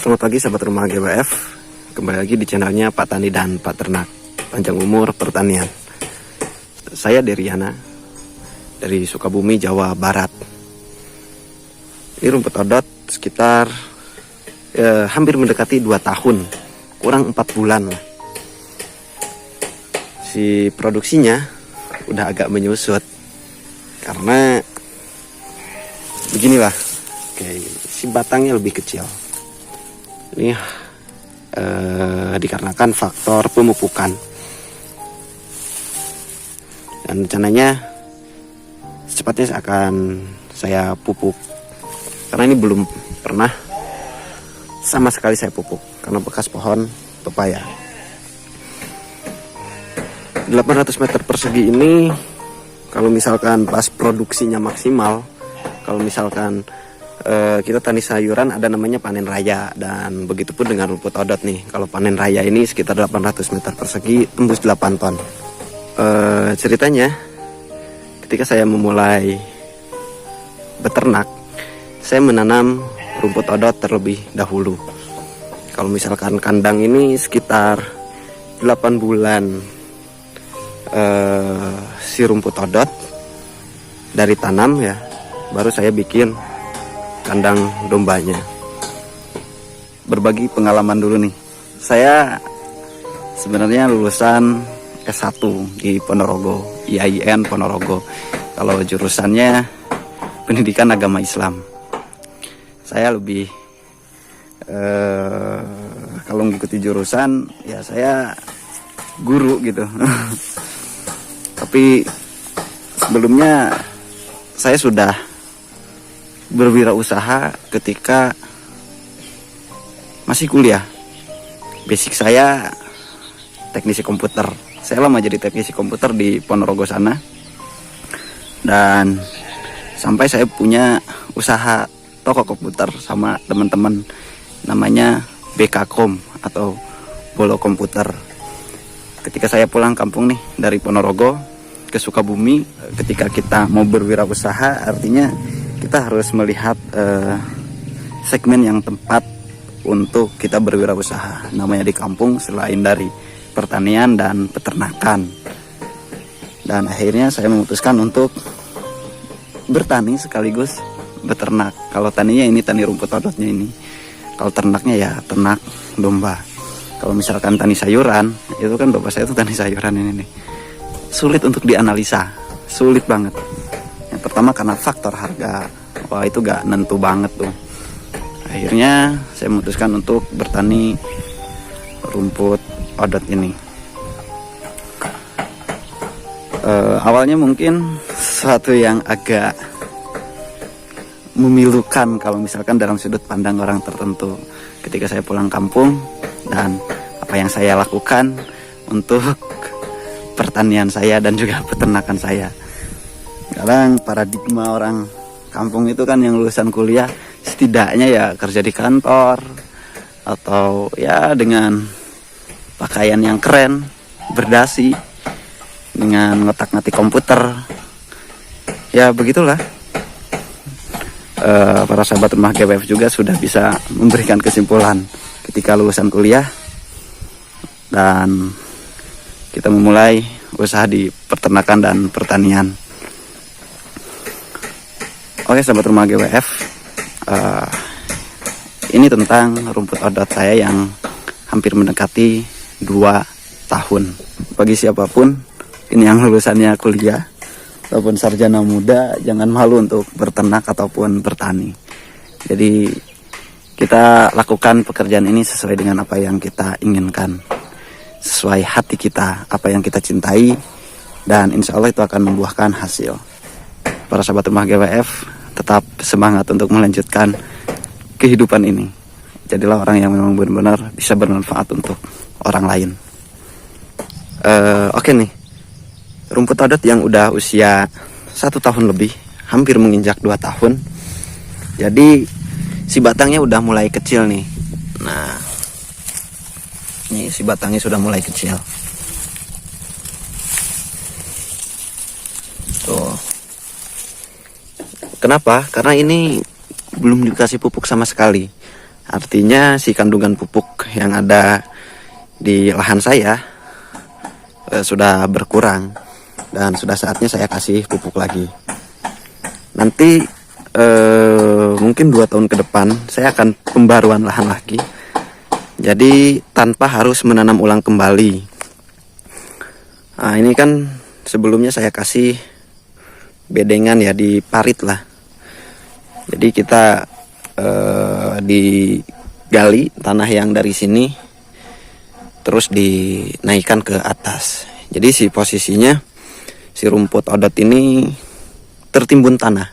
Selamat pagi sahabat rumah GWF. Kembali lagi di channelnya Pak Tani dan Pak Ternak, panjang umur pertanian. Saya Deriana dari Sukabumi, Jawa Barat. Ini rumput odot sekitar hampir mendekati 2 tahun, kurang 4 bulan lah. Si produksinya udah agak menyusut karena beginilah, si batangnya lebih kecil. Ini dikarenakan faktor pemupukan, dan rencananya secepatnya akan saya pupuk, karena ini belum pernah sama sekali saya pupuk karena bekas pohon pepaya. 800 meter persegi ini kalau misalkan pas produksinya maksimal, kalau misalkan kita tani sayuran ada namanya panen raya, dan begitupun dengan rumput odot nih. Kalau panen raya ini sekitar 800 meter persegi tembus 8 ton. Ceritanya ketika saya memulai beternak, saya menanam rumput odot terlebih dahulu. Kalau misalkan kandang ini sekitar 8 bulan si rumput odot dari tanam ya, baru saya bikin kandang dombanya. Berbagi pengalaman dulu nih. Saya sebenarnya lulusan S1 di Ponorogo, IAIN Ponorogo. Kalau jurusannya pendidikan agama Islam. Saya lebih kalau mengikuti jurusan ya saya guru gitu. Tapi sebelumnya saya sudah berwirausaha ketika masih kuliah. Basic saya teknisi komputer. Saya lama jadi teknisi komputer di Ponorogo sana. Dan sampai saya punya usaha toko komputer sama teman-teman, namanya BKkom atau Bolo Komputer. Ketika saya pulang kampung nih dari Ponorogo ke Sukabumi, ketika kita mau berwirausaha artinya kita harus melihat segmen yang tepat untuk kita berwirausaha. Namanya di kampung selain dari pertanian dan peternakan. Dan akhirnya saya memutuskan untuk bertani sekaligus beternak. Kalau taninya ini tani rumput odotnya ini. Kalau ternaknya ya ternak domba. Kalau misalkan tani sayuran, itu kan bapak saya tuh tani sayuran ini nih. Sulit untuk dianalisa, sulit banget. Yang pertama karena faktor harga, wah itu gak nentu banget tuh. Akhirnya saya memutuskan untuk bertani rumput odot ini. Awalnya mungkin sesuatu yang agak memilukan kalau misalkan dalam sudut pandang orang tertentu. Ketika saya pulang kampung dan apa yang saya lakukan untuk pertanian saya dan juga peternakan saya. Kadang paradigma orang kampung itu kan yang lulusan kuliah setidaknya ya kerja di kantor atau ya dengan pakaian yang keren, berdasi, dengan ngotak-ngatik komputer. Ya begitulah. Para sahabat rumah GWF juga sudah bisa memberikan kesimpulan ketika lulusan kuliah dan kita memulai usaha di peternakan dan pertanian. Oke sahabat rumah GWF, ini tentang rumput odot saya yang hampir mendekati 2 tahun. Bagi siapapun ini yang lulusannya kuliah ataupun sarjana muda, jangan malu untuk berternak ataupun bertani. Jadi kita lakukan pekerjaan ini sesuai dengan apa yang kita inginkan, sesuai hati kita, apa yang kita cintai, dan insya Allah itu akan membuahkan hasil. Para sahabat rumah GWF, tetap semangat untuk melanjutkan kehidupan ini. Jadilah orang yang memang benar-benar bisa bermanfaat untuk orang lain. Oke nih, rumput odot yang udah usia 1 tahun lebih, hampir menginjak 2 tahun. Jadi si batangnya udah mulai kecil nih. Nah, ini si batangnya sudah mulai kecil. Tuh. Kenapa? Karena ini belum dikasih pupuk sama sekali. Artinya si kandungan pupuk yang ada di lahan saya sudah berkurang, dan sudah saatnya saya kasih pupuk lagi. Nanti mungkin 2 tahun ke depan saya akan pembaruan lahan lagi, jadi tanpa harus menanam ulang kembali. Nah, ini kan sebelumnya saya kasih bedengan ya, di parit lah. Jadi kita digali tanah yang dari sini terus dinaikkan ke atas. Jadi si posisinya si rumput odot ini tertimbun tanah.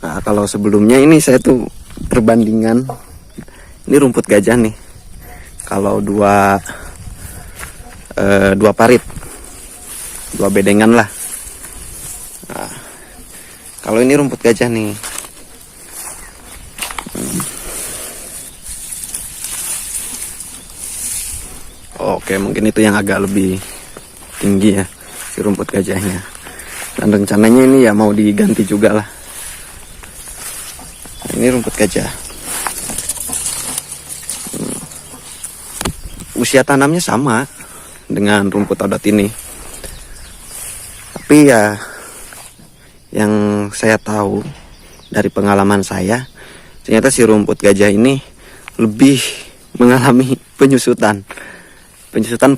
Nah, kalau sebelumnya ini saya tuh perbandingan, ini rumput gajah nih. Kalau dua parit, 2 bedengan lah. Nah, kalau ini rumput gajah nih. Oke, mungkin itu yang agak lebih tinggi ya, si rumput gajahnya. Dan rencananya ini ya mau diganti juga lah. Nah, ini rumput gajah. Usia tanamnya sama dengan rumput odot ini. Tapi ya yang saya tahu dari pengalaman saya, ternyata si rumput gajah ini lebih mengalami penyusutan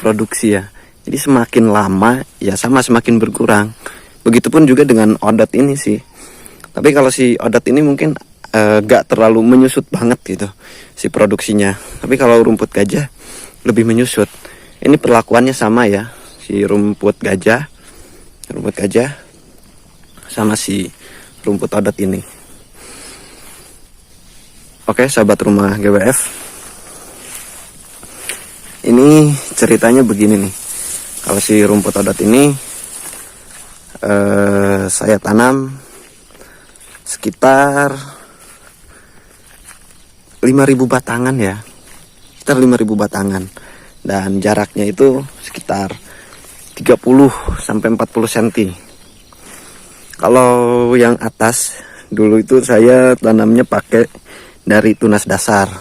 produksi ya. Jadi semakin lama ya sama semakin berkurang. Begitupun juga dengan odot ini sih. Tapi kalau si odot ini mungkin gak terlalu menyusut banget gitu si produksinya. Tapi kalau rumput gajah lebih menyusut. Ini perlakuannya sama ya, si rumput gajah sama si rumput odot ini. Oke, sahabat rumah GWF, ini ceritanya begini nih. Kalau si rumput odot ini saya tanam sekitar 5.000 batangan ya, sekitar 5.000 batangan, dan jaraknya itu sekitar 30 sampai 40 cm. Kalau yang atas dulu itu saya tanamnya pakai dari tunas dasar.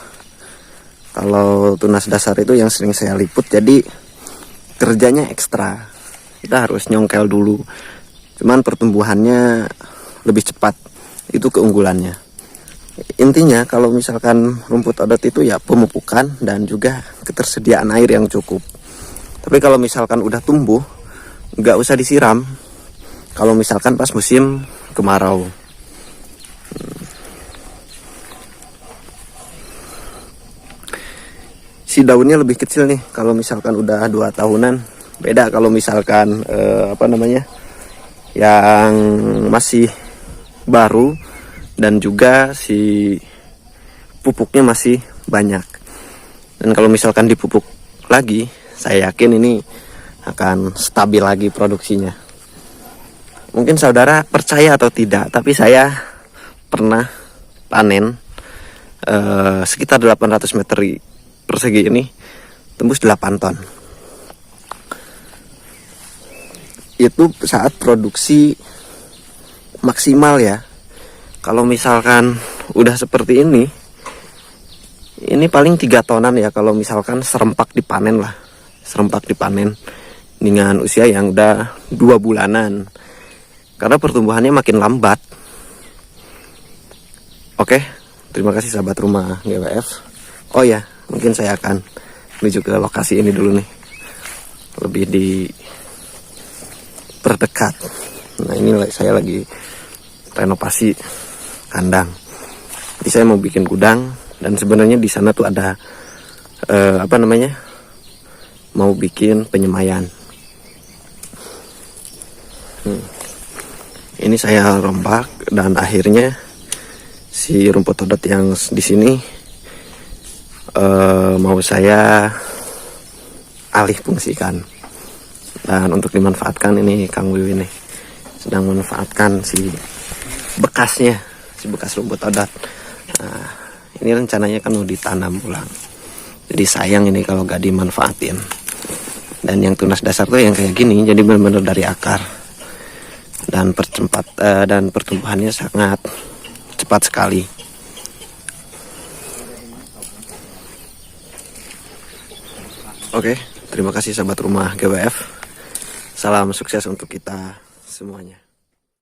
Kalau tunas dasar itu yang sering saya liput, jadi kerjanya ekstra. Kita harus nyongkel dulu. Cuman pertumbuhannya lebih cepat. Itu keunggulannya. Intinya kalau misalkan rumput odot itu ya pemupukan dan juga ketersediaan air yang cukup. Tapi kalau misalkan udah tumbuh, nggak usah disiram. Kalau misalkan pas musim kemarau. Si daunnya lebih kecil nih kalau misalkan udah 2 tahunan. Beda kalau misalkan yang masih baru, dan juga si pupuknya masih banyak. Dan kalau misalkan dipupuk lagi, saya yakin ini akan stabil lagi produksinya. Mungkin saudara percaya atau tidak, tapi saya pernah panen sekitar 800 meter persegi ini tembus 8 ton. Itu saat produksi maksimal ya. Kalau misalkan udah seperti ini paling 3 tonan ya kalau misalkan serempak dipanen lah. Serempak dipanen dengan usia yang udah 2 bulanan. Karena pertumbuhannya makin lambat. Oke, terima kasih sahabat rumah GWF. Oh ya, mungkin saya akan menuju ke lokasi ini dulu nih, lebih diperdekat. Nah, ini saya lagi renovasi kandang. Jadi saya mau bikin gudang, dan sebenarnya di sana tuh ada mau bikin penyemaian. Ini saya rombak, dan akhirnya si rumput odot yang di sini mau saya alih fungsikan. Dan untuk dimanfaatkan, ini Kang Wiwin nih sedang memanfaatkan si bekasnya, si bekas rumput odot. Nah, ini rencananya kan mau ditanam ulang. Jadi sayang ini kalau gak dimanfaatin. Dan yang tunas dasar tuh yang kayak gini, jadi benar-benar dari akar. Dan pertumbuhannya sangat cepat sekali. Oke, terima kasih sahabat rumah GWF. Salam sukses untuk kita semuanya.